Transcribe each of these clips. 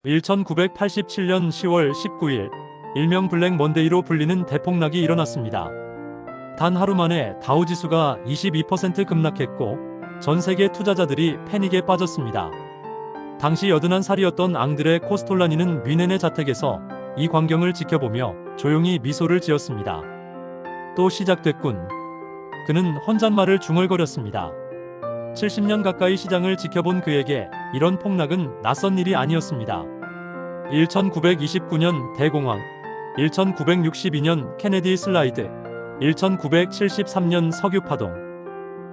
1987년 10월 19일, 일명 블랙 먼데이로 불리는 대폭락이 일어났습니다. 단 하루 만에 다우지수가 22% 급락했고 전 세계 투자자들이 패닉에 빠졌습니다. 당시 81살이었던 앙드레 코스톨라니는 뮌헨의 자택에서 이 광경을 지켜보며 조용히 미소를 지었습니다. 또 시작됐군. 그는 혼잣말을 중얼거렸습니다. 70년 가까이 시장을 지켜본 그에게 이런 폭락은 낯선 일이 아니었습니다. 1929년 대공황, 1962년 케네디 슬라이드, 1973년 석유 파동.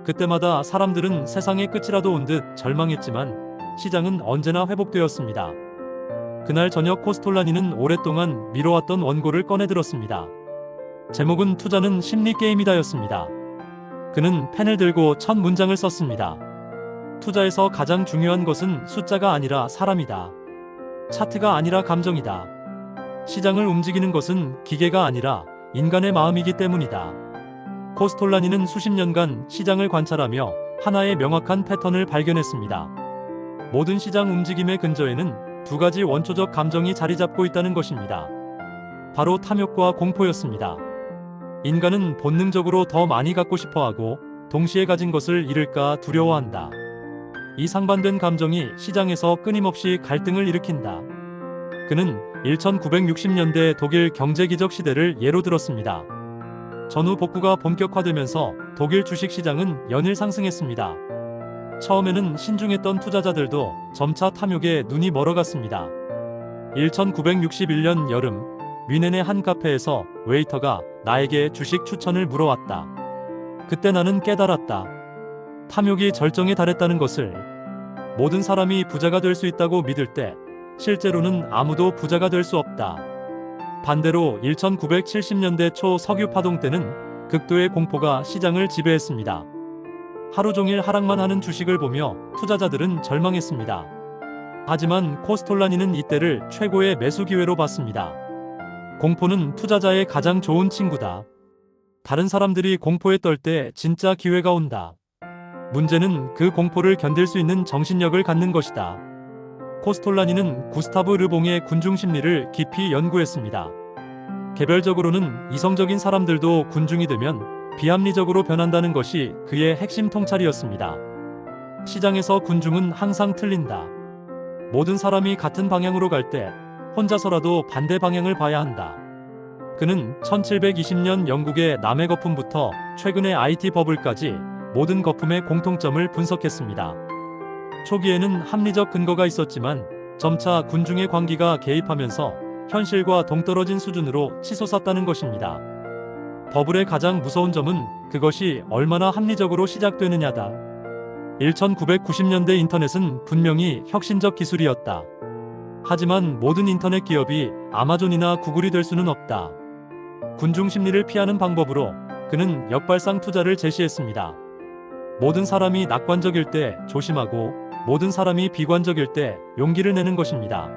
그때마다 사람들은 세상의 끝이라도 온 듯 절망했지만 시장은 언제나 회복되었습니다. 그날 저녁 코스톨라니는 오랫동안 미뤄왔던 원고를 꺼내들었습니다. 제목은 투자는 심리 게임이다였습니다. 그는 펜을 들고 첫 문장을 썼습니다. 투자에서 가장 중요한 것은 숫자가 아니라 사람이다. 차트가 아니라 감정이다. 시장을 움직이는 것은 기계가 아니라 인간의 마음이기 때문이다. 코스톨라니는 수십 년간 시장을 관찰하며 하나의 명확한 패턴을 발견했습니다. 모든 시장 움직임의 근저에는 두 가지 원초적 감정이 자리 잡고 있다는 것입니다. 바로 탐욕과 공포였습니다. 인간은 본능적으로 더 많이 갖고 싶어하고 동시에 가진 것을 잃을까 두려워한다. 이 상반된 감정이 시장에서 끊임없이 갈등을 일으킨다. 그는 1960년대 독일 경제기적 시대를 예로 들었습니다. 전후 복구가 본격화되면서 독일 주식시장은 연일 상승했습니다. 처음에는 신중했던 투자자들도 점차 탐욕에 눈이 멀어갔습니다. 1961년 여름, 뮌헨의 한 카페에서 웨이터가 나에게 주식 추천을 물어왔다. 그때 나는 깨달았다. 탐욕이 절정에 달했다는 것을. 모든 사람이 부자가 될 수 있다고 믿을 때 실제로는 아무도 부자가 될 수 없다. 반대로 1970년대 초 석유 파동 때는 극도의 공포가 시장을 지배했습니다. 하루 종일 하락만 하는 주식을 보며 투자자들은 절망했습니다. 하지만 코스톨라니는 이때를 최고의 매수 기회로 봤습니다. 공포는 투자자의 가장 좋은 친구다. 다른 사람들이 공포에 떨 때 진짜 기회가 온다. 문제는 그 공포를 견딜 수 있는 정신력을 갖는 것이다. 코스톨라니는 구스타브 르봉의 군중 심리를 깊이 연구했습니다. 개별적으로는 이성적인 사람들도 군중이 되면 비합리적으로 변한다는 것이 그의 핵심 통찰이었습니다. 시장에서 군중은 항상 틀린다. 모든 사람이 같은 방향으로 갈 때 혼자서라도 반대 방향을 봐야 한다. 그는 1720년 영국의 남해 거품부터 최근의 IT 버블까지 모든 거품의 공통점을 분석했습니다. 초기에는 합리적 근거가 있었지만 점차 군중의 광기가 개입하면서 현실과 동떨어진 수준으로 치솟았다는 것입니다. 버블의 가장 무서운 점은 그것이 얼마나 합리적으로 시작되느냐다. 1990년대 인터넷은 분명히 혁신적 기술이었다. 하지만 모든 인터넷 기업이 아마존이나 구글이 될 수는 없다. 군중 심리를 피하는 방법으로 그는 역발상 투자를 제시했습니다. 모든 사람이 낙관적일 때 조심하고 모든 사람이 비관적일 때 용기를 내는 것입니다.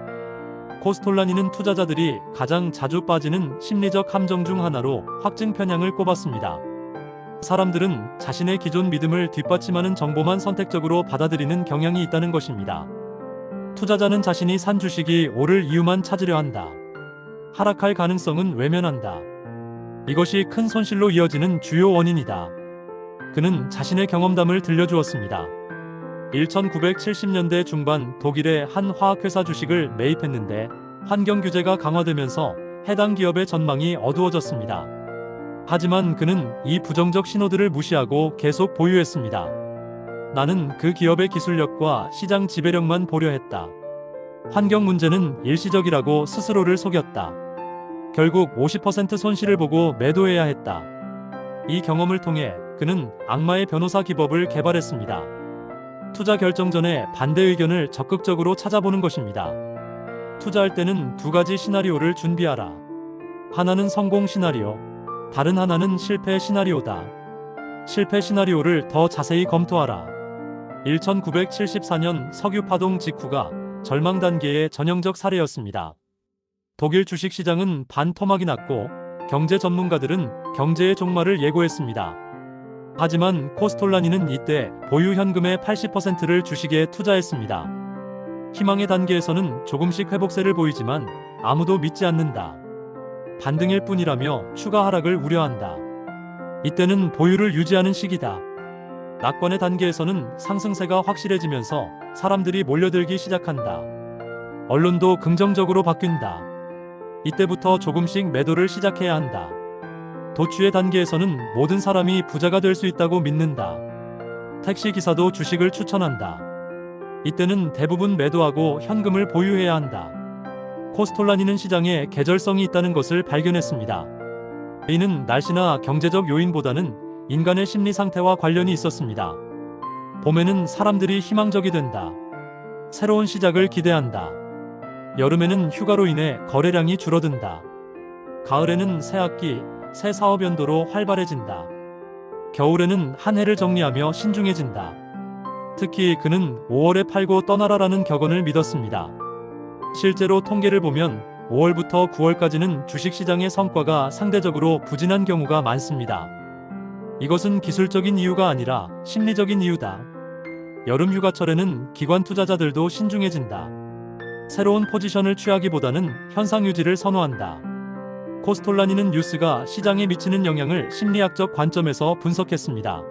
코스톨라니는 투자자들이 가장 자주 빠지는 심리적 함정 중 하나로 확증 편향을 꼽았습니다. 사람들은 자신의 기존 믿음을 뒷받침하는 정보만 선택적으로 받아들이는 경향이 있다는 것입니다. 투자자는 자신이 산 주식이 오를 이유만 찾으려 한다. 하락할 가능성은 외면한다. 이것이 큰 손실로 이어지는 주요 원인이다. 그는 자신의 경험담을 들려주었습니다. 1970년대 중반 독일의 한 화학회사 주식을 매입했는데 환경 규제가 강화되면서 해당 기업의 전망이 어두워졌습니다. 하지만 그는 이 부정적 신호들을 무시하고 계속 보유했습니다. 나는 그 기업의 기술력과 시장 지배력만 보려 했다. 환경 문제는 일시적이라고 스스로를 속였다. 결국 50% 손실을 보고 매도해야 했다. 이 경험을 통해 그는 악마의 변호사 기법을 개발했습니다. 투자 결정 전에 반대 의견을 적극적으로 찾아보는 것입니다. 투자할 때는 두 가지 시나리오를 준비하라. 하나는 성공 시나리오, 다른 하나는 실패 시나리오다. 실패 시나리오를 더 자세히 검토하라. 1974년 석유 파동 직후가 절망 단계의 전형적 사례였습니다. 독일 주식시장은 반토막이 났고 경제 전문가들은 경제의 종말을 예고했습니다. 하지만 코스톨라니는 이때 보유 현금의 80%를 주식에 투자했습니다. 희망의 단계에서는 조금씩 회복세를 보이지만 아무도 믿지 않는다. 반등일 뿐이라며 추가 하락을 우려한다. 이때는 보유를 유지하는 시기다. 낙관의 단계에서는 상승세가 확실해지면서 사람들이 몰려들기 시작한다. 언론도 긍정적으로 바뀐다. 이때부터 조금씩 매도를 시작해야 한다. 도취의 단계에서는 모든 사람이 부자가 될 수 있다고 믿는다. 택시 기사도 주식을 추천한다. 이때는 대부분 매도하고 현금을 보유해야 한다. 코스톨라니는 시장에 계절성이 있다는 것을 발견했습니다. 이는 날씨나 경제적 요인보다는 인간의 심리 상태와 관련이 있었습니다. 봄에는 사람들이 희망적이 된다. 새로운 시작을 기대한다. 여름에는 휴가로 인해 거래량이 줄어든다. 가을에는 새 학기, 새 사업 연도로 활발해진다. 겨울에는 한 해를 정리하며 신중해진다. 특히 그는 5월에 팔고 떠나라라는 격언을 믿었습니다. 실제로 통계를 보면 5월부터 9월까지는 주식시장의 성과가 상대적으로 부진한 경우가 많습니다. 이것은 기술적인 이유가 아니라 심리적인 이유다. 여름 휴가철에는 기관 투자자들도 신중해진다. 새로운 포지션을 취하기보다는 현상 유지를 선호한다. 코스톨라니는 뉴스가 시장에 미치는 영향을 심리학적 관점에서 분석했습니다.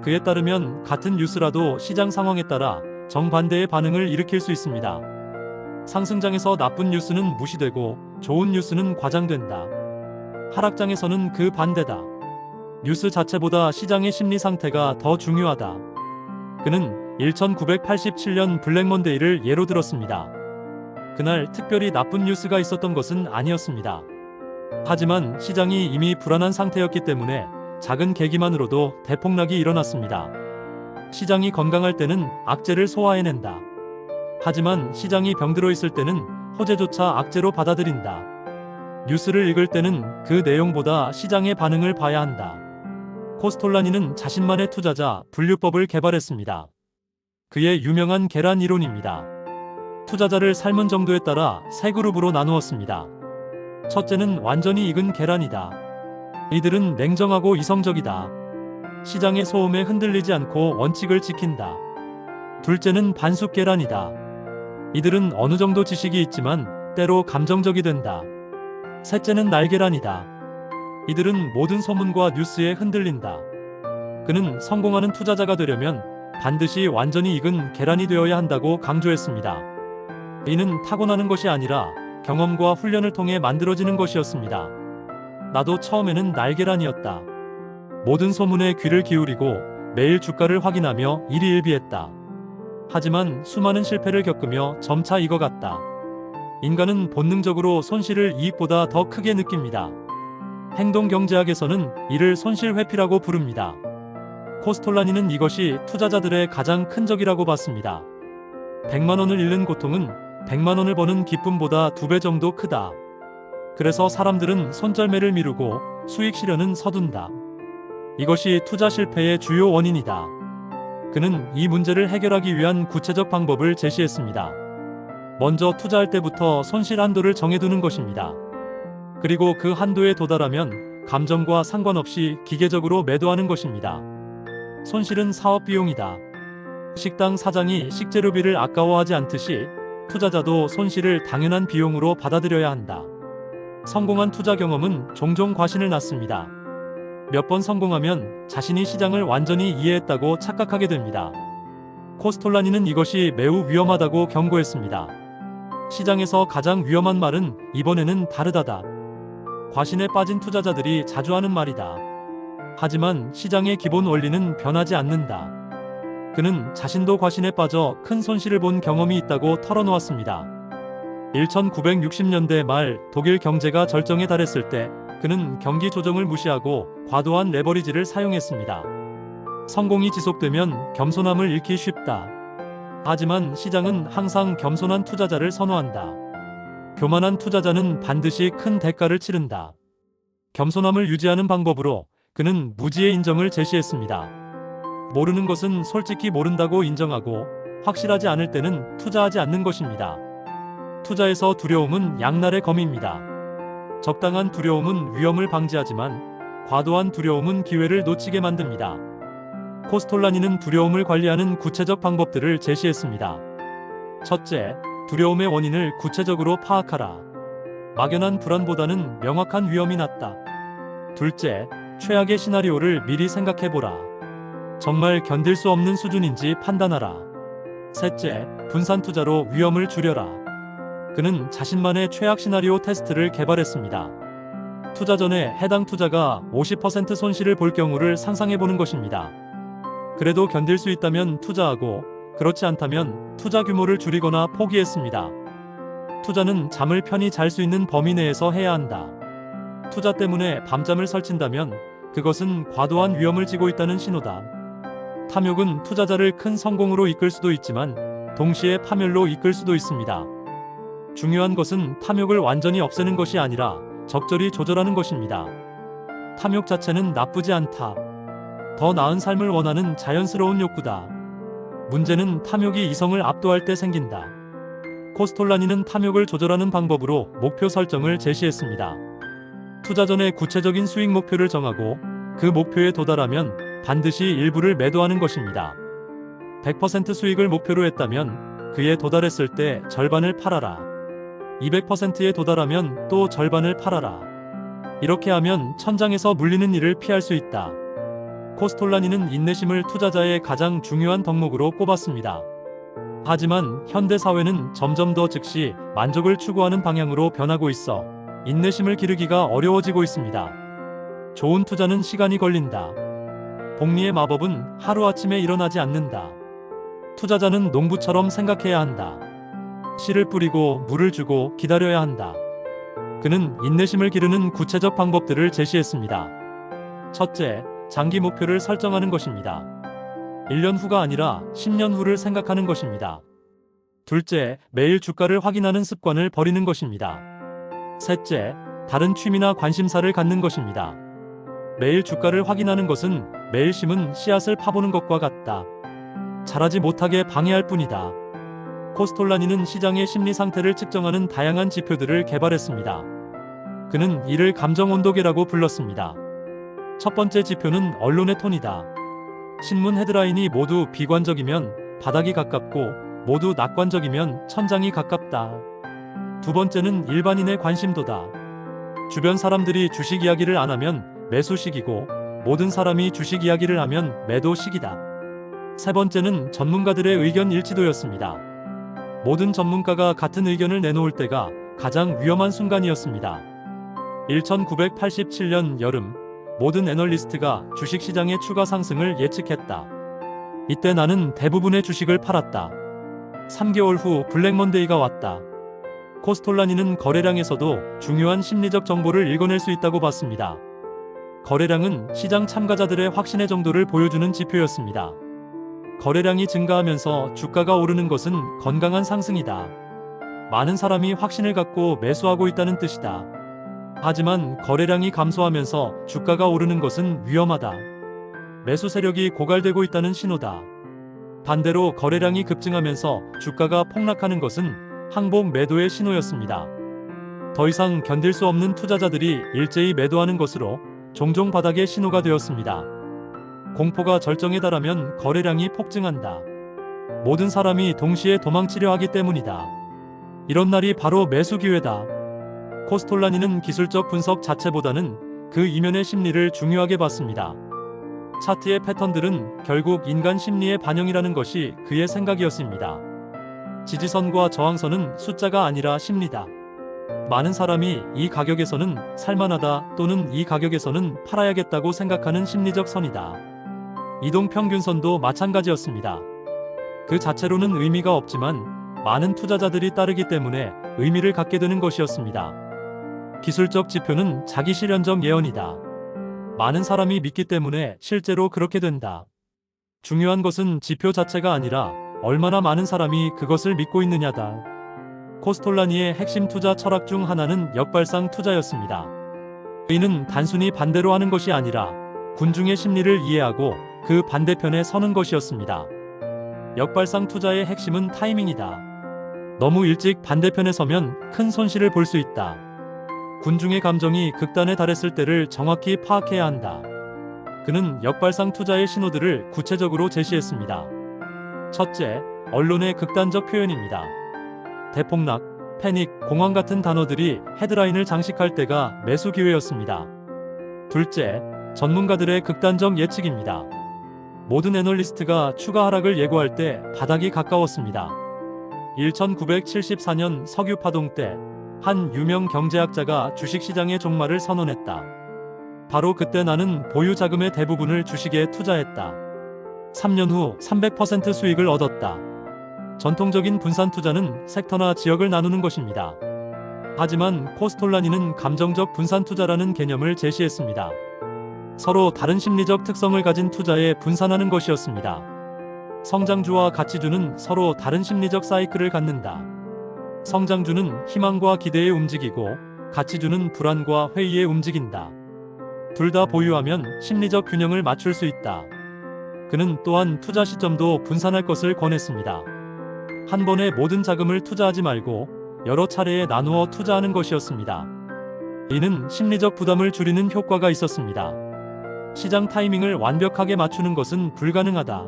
그에 따르면 같은 뉴스라도 시장 상황에 따라 정반대의 반응을 일으킬 수 있습니다. 상승장에서 나쁜 뉴스는 무시되고 좋은 뉴스는 과장된다. 하락장에서는 그 반대다. 뉴스 자체보다 시장의 심리 상태가 더 중요하다. 그는 1987년 블랙먼데이를 예로 들었습니다. 그날 특별히 나쁜 뉴스가 있었던 것은 아니었습니다. 하지만 시장이 이미 불안한 상태였기 때문에 작은 계기만으로도 대폭락이 일어났습니다. 시장이 건강할 때는 악재를 소화해낸다. 하지만 시장이 병들어 있을 때는 호재조차 악재로 받아들인다. 뉴스를 읽을 때는 그 내용보다 시장의 반응을 봐야 한다. 코스톨라니는 자신만의 투자자 분류법을 개발했습니다. 그의 유명한 계란 이론입니다. 투자자를 삶은 정도에 따라 세 그룹으로 나누었습니다. 첫째는 완전히 익은 계란이다. 이들은 냉정하고 이성적이다. 시장의 소음에 흔들리지 않고 원칙을 지킨다. 둘째는 반숙 계란이다. 이들은 어느 정도 지식이 있지만 때로 감정적이 된다. 셋째는 날계란이다. 이들은 모든 소문과 뉴스에 흔들린다. 그는 성공하는 투자자가 되려면 반드시 완전히 익은 계란이 되어야 한다고 강조했습니다. 이는 타고나는 것이 아니라 경험과 훈련을 통해 만들어지는 것이었습니다. 나도 처음에는 날계란이었다. 모든 소문에 귀를 기울이고 매일 주가를 확인하며 일희일비했다. 하지만 수많은 실패를 겪으며 점차 익어갔다. 인간은 본능적으로 손실을 이익보다 더 크게 느낍니다. 행동경제학에서는 이를 손실회피라고 부릅니다. 코스톨라니는 이것이 투자자들의 가장 큰 적이라고 봤습니다. 100만 원을 잃는 고통은 100만 원을 버는 기쁨보다 2배 정도 크다. 그래서 사람들은 손절매를 미루고 수익 실현은 서둔다. 이것이 투자 실패의 주요 원인이다. 그는 이 문제를 해결하기 위한 구체적 방법을 제시했습니다. 먼저 투자할 때부터 손실 한도를 정해두는 것입니다. 그리고 그 한도에 도달하면 감정과 상관없이 기계적으로 매도하는 것입니다. 손실은 사업 비용이다. 식당 사장이 식재료비를 아까워하지 않듯이 투자자도 손실을 당연한 비용으로 받아들여야 한다. 성공한 투자 경험은 종종 과신을 낳습니다. 몇 번 성공하면 자신이 시장을 완전히 이해했다고 착각하게 됩니다. 코스톨라니는 이것이 매우 위험하다고 경고했습니다. 시장에서 가장 위험한 말은 이번에는 다르다다. 과신에 빠진 투자자들이 자주 하는 말이다. 하지만 시장의 기본 원리는 변하지 않는다. 그는 자신도 과신에 빠져 큰 손실을 본 경험이 있다고 털어놓았습니다. 1960년대 말 독일 경제가 절정에 달했을 때 그는 경기 조정을 무시하고 과도한 레버리지를 사용했습니다. 성공이 지속되면 겸손함을 잃기 쉽다. 하지만 시장은 항상 겸손한 투자자를 선호한다. 교만한 투자자는 반드시 큰 대가를 치른다. 겸손함을 유지하는 방법으로 그는 무지의 인정을 제시했습니다. 모르는 것은 솔직히 모른다고 인정하고 확실하지 않을 때는 투자하지 않는 것입니다. 투자에서 두려움은 양날의 검입니다. 적당한 두려움은 위험을 방지하지만 과도한 두려움은 기회를 놓치게 만듭니다. 코스톨라니는 두려움을 관리하는 구체적 방법들을 제시했습니다. 첫째, 두려움의 원인을 구체적으로 파악하라. 막연한 불안보다는 명확한 위험이 낫다. 둘째, 최악의 시나리오를 미리 생각해보라. 정말 견딜 수 없는 수준인지 판단하라. 셋째, 분산 투자로 위험을 줄여라. 그는 자신만의 최악 시나리오 테스트를 개발했습니다. 투자 전에 해당 투자가 50% 손실을 볼 경우를 상상해보는 것입니다. 그래도 견딜 수 있다면 투자하고, 그렇지 않다면 투자 규모를 줄이거나 포기했습니다. 투자는 잠을 편히 잘 수 있는 범위 내에서 해야 한다. 투자 때문에 밤잠을 설친다면 그것은 과도한 위험을 지고 있다는 신호다. 탐욕은 투자자를 큰 성공으로 이끌 수도 있지만 동시에 파멸로 이끌 수도 있습니다. 중요한 것은 탐욕을 완전히 없애는 것이 아니라 적절히 조절하는 것입니다. 탐욕 자체는 나쁘지 않다. 더 나은 삶을 원하는 자연스러운 욕구다. 문제는 탐욕이 이성을 압도할 때 생긴다. 코스톨라니는 탐욕을 조절하는 방법으로 목표 설정을 제시했습니다. 투자 전에 구체적인 수익 목표를 정하고 그 목표에 도달하면 반드시 일부를 매도하는 것입니다. 100% 수익을 목표로 했다면 그에 도달했을 때 절반을 팔아라. 200%에 도달하면 또 절반을 팔아라. 이렇게 하면 천장에서 물리는 일을 피할 수 있다. 코스톨라니는 인내심을 투자자의 가장 중요한 덕목으로 꼽았습니다. 하지만 현대 사회는 점점 더 즉시 만족을 추구하는 방향으로 변하고 있어 인내심을 기르기가 어려워지고 있습니다. 좋은 투자는 시간이 걸린다. 복리의 마법은 하루아침에 일어나지 않는다. 투자자는 농부처럼 생각해야 한다. 씨를 뿌리고 물을 주고 기다려야 한다. 그는 인내심을 기르는 구체적 방법들을 제시했습니다. 첫째, 장기 목표를 설정하는 것입니다. 1년 후가 아니라 10년 후를 생각하는 것입니다. 둘째, 매일 주가를 확인하는 습관을 버리는 것입니다. 셋째, 다른 취미나 관심사를 갖는 것입니다. 매일 주가를 확인하는 것은 매일 심은 씨앗을 파보는 것과 같다. 자라지 못하게 방해할 뿐이다. 코스톨라니는 시장의 심리 상태를 측정하는 다양한 지표들을 개발했습니다. 그는 이를 감정 온도계라고 불렀습니다. 첫 번째 지표는 언론의 톤이다. 신문 헤드라인이 모두 비관적이면 바닥이 가깝고 모두 낙관적이면 천장이 가깝다. 두 번째는 일반인의 관심도다. 주변 사람들이 주식 이야기를 안 하면 매수식이고 모든 사람이 주식 이야기를 하면 매도식이다. 세 번째는 전문가들의 의견 일치도였습니다. 모든 전문가가 같은 의견을 내놓을 때가 가장 위험한 순간이었습니다. 1987년 여름, 모든 애널리스트가 주식시장의 추가 상승을 예측했다. 이때 나는 대부분의 주식을 팔았다. 3개월 후 블랙먼데이가 왔다. 코스톨라니는 거래량에서도 중요한 심리적 정보를 읽어낼 수 있다고 봤습니다. 거래량은 시장 참가자들의 확신의 정도를 보여주는 지표였습니다. 거래량이 증가하면서 주가가 오르는 것은 건강한 상승이다. 많은 사람이 확신을 갖고 매수하고 있다는 뜻이다. 하지만 거래량이 감소하면서 주가가 오르는 것은 위험하다. 매수 세력이 고갈되고 있다는 신호다. 반대로 거래량이 급증하면서 주가가 폭락하는 것은 항복 매도의 신호였습니다. 더 이상 견딜 수 없는 투자자들이 일제히 매도하는 것으로 종종 바닥의 신호가 되었습니다. 공포가 절정에 달하면 거래량이 폭증한다. 모든 사람이 동시에 도망치려 하기 때문이다. 이런 날이 바로 매수 기회다. 코스톨라니는 기술적 분석 자체보다는 그 이면의 심리를 중요하게 봤습니다. 차트의 패턴들은 결국 인간 심리의 반영이라는 것이 그의 생각이었습니다. 지지선과 저항선은 숫자가 아니라 심리다. 많은 사람이 이 가격에서는 살만하다 또는 이 가격에서는 팔아야겠다고 생각하는 심리적 선이다. 이동평균선도 마찬가지였습니다. 그 자체로는 의미가 없지만 많은 투자자들이 따르기 때문에 의미를 갖게 되는 것이었습니다. 기술적 지표는 자기 실현적 예언이다. 많은 사람이 믿기 때문에 실제로 그렇게 된다. 중요한 것은 지표 자체가 아니라 얼마나 많은 사람이 그것을 믿고 있느냐다. 코스톨라니의 핵심 투자 철학 중 하나는 역발상 투자였습니다. 그는 단순히 반대로 하는 것이 아니라 군중의 심리를 이해하고 그 반대편에 서는 것이었습니다. 역발상 투자의 핵심은 타이밍이다. 너무 일찍 반대편에 서면 큰 손실을 볼 수 있다. 군중의 감정이 극단에 달했을 때를 정확히 파악해야 한다. 그는 역발상 투자의 신호들을 구체적으로 제시했습니다. 첫째, 언론의 극단적 표현입니다. 대폭락, 패닉, 공황 같은 단어들이 헤드라인을 장식할 때가 매수 기회였습니다. 둘째, 전문가들의 극단적 예측입니다. 모든 애널리스트가 추가 하락을 예고할 때 바닥이 가까웠습니다. 1974년 석유 파동 때 한 유명 경제학자가 주식시장의 종말을 선언했다. 바로 그때 나는 보유 자금의 대부분을 주식에 투자했다. 3년 후 300% 수익을 얻었다. 전통적인 분산 투자는 섹터나 지역을 나누는 것입니다. 하지만 코스톨라니는 감정적 분산 투자라는 개념을 제시했습니다. 서로 다른 심리적 특성을 가진 투자에 분산하는 것이었습니다. 성장주와 가치주는 서로 다른 심리적 사이클을 갖는다. 성장주는 희망과 기대에 움직이고 가치주는 불안과 회의에 움직인다. 둘 다 보유하면 심리적 균형을 맞출 수 있다. 그는 또한 투자 시점도 분산할 것을 권했습니다. 한 번에 모든 자금을 투자하지 말고 여러 차례에 나누어 투자하는 것이었습니다. 이는 심리적 부담을 줄이는 효과가 있었습니다. 시장 타이밍을 완벽하게 맞추는 것은 불가능하다.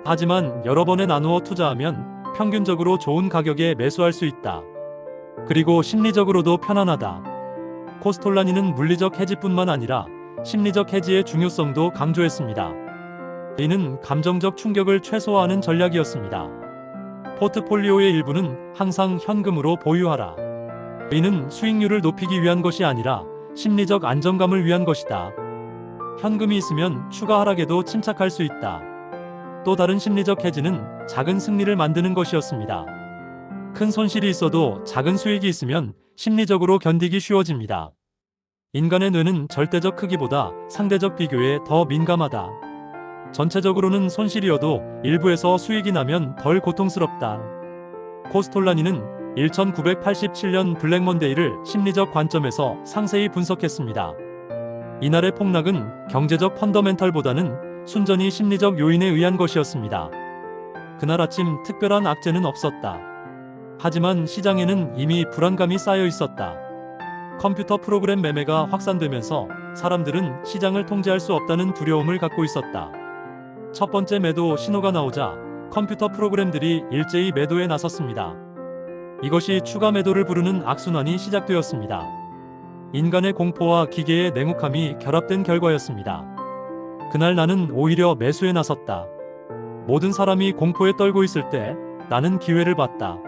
하지만 여러 번에 나누어 투자하면 평균적으로 좋은 가격에 매수할 수 있다. 그리고 심리적으로도 편안하다. 코스톨라니는 물리적 해지뿐만 아니라 심리적 해지의 중요성도 강조했습니다. 이는 감정적 충격을 최소화하는 전략이었습니다. 포트폴리오의 일부는 항상 현금으로 보유하라. 이는 수익률을 높이기 위한 것이 아니라 심리적 안정감을 위한 것이다. 현금이 있으면 추가 하락에도 침착할 수 있다. 또 다른 심리적 해지는 작은 승리를 만드는 것이었습니다. 큰 손실이 있어도 작은 수익이 있으면 심리적으로 견디기 쉬워집니다. 인간의 뇌는 절대적 크기보다 상대적 비교에 더 민감하다. 전체적으로는 손실이어도 일부에서 수익이 나면 덜 고통스럽다. 코스톨라니는 1987년 블랙먼데이를 심리적 관점에서 상세히 분석했습니다. 이날의 폭락은 경제적 펀더멘털보다는 순전히 심리적 요인에 의한 것이었습니다. 그날 아침 특별한 악재는 없었다. 하지만 시장에는 이미 불안감이 쌓여 있었다. 컴퓨터 프로그램 매매가 확산되면서 사람들은 시장을 통제할 수 없다는 두려움을 갖고 있었다. 첫 번째 매도 신호가 나오자 컴퓨터 프로그램들이 일제히 매도에 나섰습니다. 이것이 추가 매도를 부르는 악순환이 시작되었습니다. 인간의 공포와 기계의 냉혹함이 결합된 결과였습니다. 그날 나는 오히려 매수에 나섰다. 모든 사람이 공포에 떨고 있을 때 나는 기회를 봤다.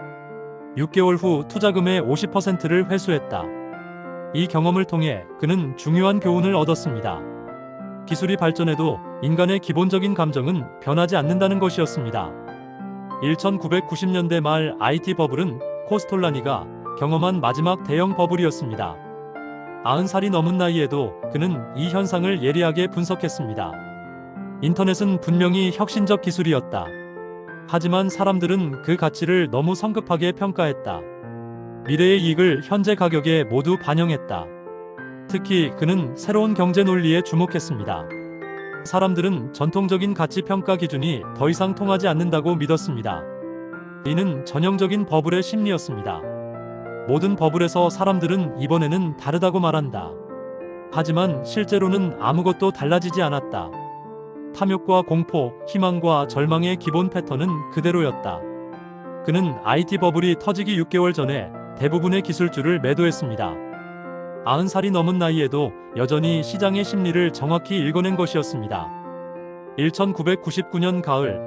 6개월 후 투자금의 50%를 회수했다. 이 경험을 통해 그는 중요한 교훈을 얻었습니다. 기술이 발전해도 인간의 기본적인 감정은 변하지 않는다는 것이었습니다. 1990년대 말 IT 버블은 코스톨라니가 경험한 마지막 대형 버블이었습니다. 90살이 넘은 나이에도 그는 이 현상을 예리하게 분석했습니다. 인터넷은 분명히 혁신적 기술이었다. 하지만 사람들은 그 가치를 너무 성급하게 평가했다. 미래의 이익을 현재 가격에 모두 반영했다. 특히 그는 새로운 경제 논리에 주목했습니다. 사람들은 전통적인 가치 평가 기준이 더 이상 통하지 않는다고 믿었습니다. 이는 전형적인 버블의 심리였습니다. 모든 버블에서 사람들은 이번에는 다르다고 말한다. 하지만 실제로는 아무것도 달라지지 않았다. 탐욕과 공포, 희망과 절망의 기본 패턴은 그대로였다. 그는 IT 버블이 터지기 6개월 전에 대부분의 기술주를 매도했습니다. 90살이 넘은 나이에도 여전히 시장의 심리를 정확히 읽어낸 것이었습니다. 1999년 가을,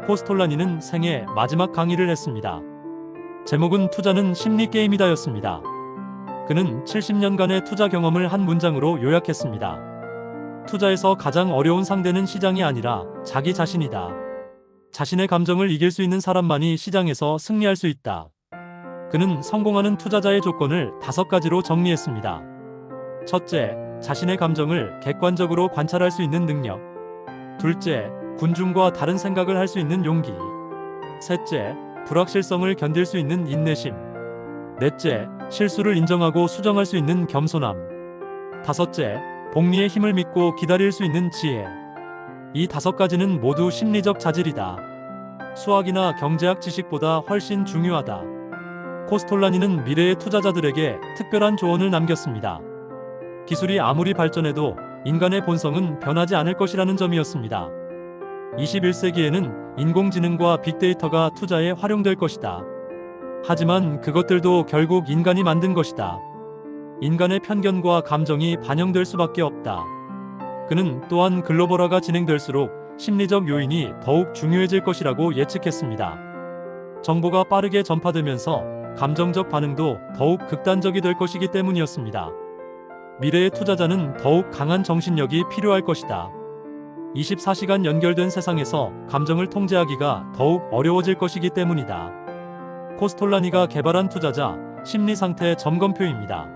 코스톨라니는 생애 마지막 강의를 했습니다. 제목은 투자는 심리게임이다였습니다. 그는 70년간의 투자 경험을 한 문장으로 요약했습니다. 투자에서 가장 어려운 상대는 시장이 아니라 자기 자신이다. 자신의 감정을 이길 수 있는 사람만이 시장에서 승리할 수 있다. 그는 성공하는 투자자의 조건을 5가지로 정리했습니다. 첫째, 자신의 감정을 객관적으로 관찰할 수 있는 능력. 둘째, 군중과 다른 생각을 할 수 있는 용기. 셋째, 불확실성을 견딜 수 있는 인내심. 넷째, 실수를 인정하고 수정할 수 있는 겸손함. 다섯째, 복리의 힘을 믿고 기다릴 수 있는 지혜. 이 5가지는 모두 심리적 자질이다. 수학이나 경제학 지식보다 훨씬 중요하다. 코스톨라니는 미래의 투자자들에게 특별한 조언을 남겼습니다. 기술이 아무리 발전해도 인간의 본성은 변하지 않을 것이라는 점이었습니다. 21세기에는 인공지능과 빅데이터가 투자에 활용될 것이다. 하지만 그것들도 결국 인간이 만든 것이다. 인간의 편견과 감정이 반영될 수밖에 없다. 그는 또한 글로벌화가 진행될수록 심리적 요인이 더욱 중요해질 것이라고 예측했습니다. 정보가 빠르게 전파되면서 감정적 반응도 더욱 극단적이 될 것이기 때문이었습니다. 미래의 투자자는 더욱 강한 정신력이 필요할 것이다. 24시간 연결된 세상에서 감정을 통제하기가 더욱 어려워질 것이기 때문이다. 코스톨라니가 개발한 투자자 심리 상태 점검표입니다.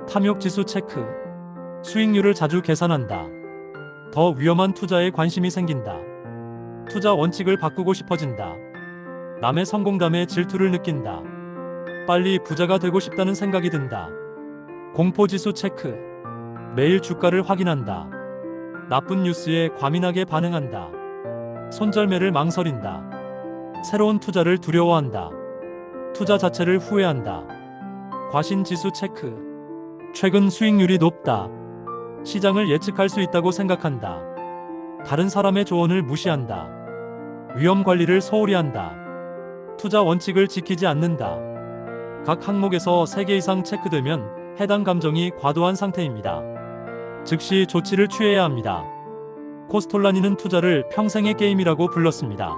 탐욕 지수 체크. 수익률을 자주 계산한다. 더 위험한 투자에 관심이 생긴다. 투자 원칙을 바꾸고 싶어진다. 남의 성공담에 질투를 느낀다. 빨리 부자가 되고 싶다는 생각이 든다. 공포 지수 체크. 매일 주가를 확인한다. 나쁜 뉴스에 과민하게 반응한다. 손절매를 망설인다. 새로운 투자를 두려워한다. 투자 자체를 후회한다. 과신 지수 체크. 최근 수익률이 높다. 시장을 예측할 수 있다고 생각한다. 다른 사람의 조언을 무시한다. 위험 관리를 소홀히 한다. 투자 원칙을 지키지 않는다. 각 항목에서 3개 이상 체크되면 해당 감정이 과도한 상태입니다. 즉시 조치를 취해야 합니다. 코스톨라니는 투자를 평생의 게임이라고 불렀습니다.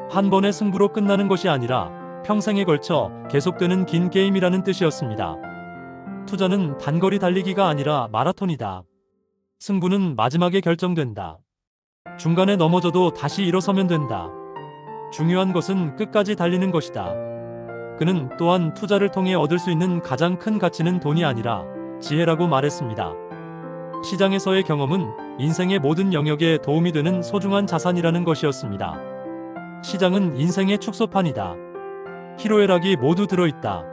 한 번의 승부로 끝나는 것이 아니라 평생에 걸쳐 계속되는 긴 게임이라는 뜻이었습니다. 투자는 단거리 달리기가 아니라 마라톤이다. 승부는 마지막에 결정된다. 중간에 넘어져도 다시 일어서면 된다. 중요한 것은 끝까지 달리는 것이다. 그는 또한 투자를 통해 얻을 수 있는 가장 큰 가치는 돈이 아니라 지혜라고 말했습니다. 시장에서의 경험은 인생의 모든 영역에 도움이 되는 소중한 자산이라는 것이었습니다. 시장은 인생의 축소판이다. 희로애락이 모두 들어있다.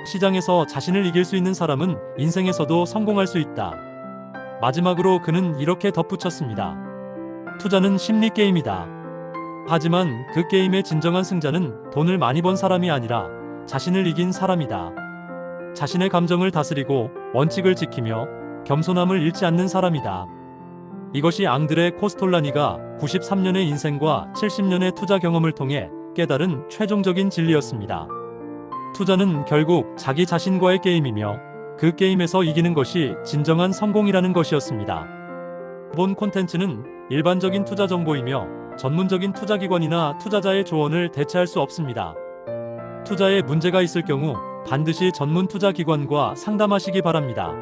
시장에서 자신을 이길 수 있는 사람은 인생에서도 성공할 수 있다. 마지막으로 그는 이렇게 덧붙였습니다. 투자는 심리 게임이다. 하지만 그 게임의 진정한 승자는 돈을 많이 번 사람이 아니라 자신을 이긴 사람이다. 자신의 감정을 다스리고 원칙을 지키며 겸손함을 잃지 않는 사람이다. 이것이 앙드레 코스톨라니가 93년의 인생과 70년의 투자 경험을 통해 깨달은 최종적인 진리였습니다. 투자는 결국 자기 자신과의 게임이며 그 게임에서 이기는 것이 진정한 성공이라는 것이었습니다. 본 콘텐츠는 일반적인 투자 정보이며 전문적인 투자기관이나 투자자의 조언을 대체할 수 없습니다. 투자에 문제가 있을 경우 반드시 전문 투자기관과 상담하시기 바랍니다.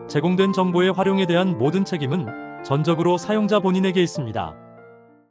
제공된 정보의 활용에 대한 모든 책임은 전적으로 사용자 본인에게 있습니다.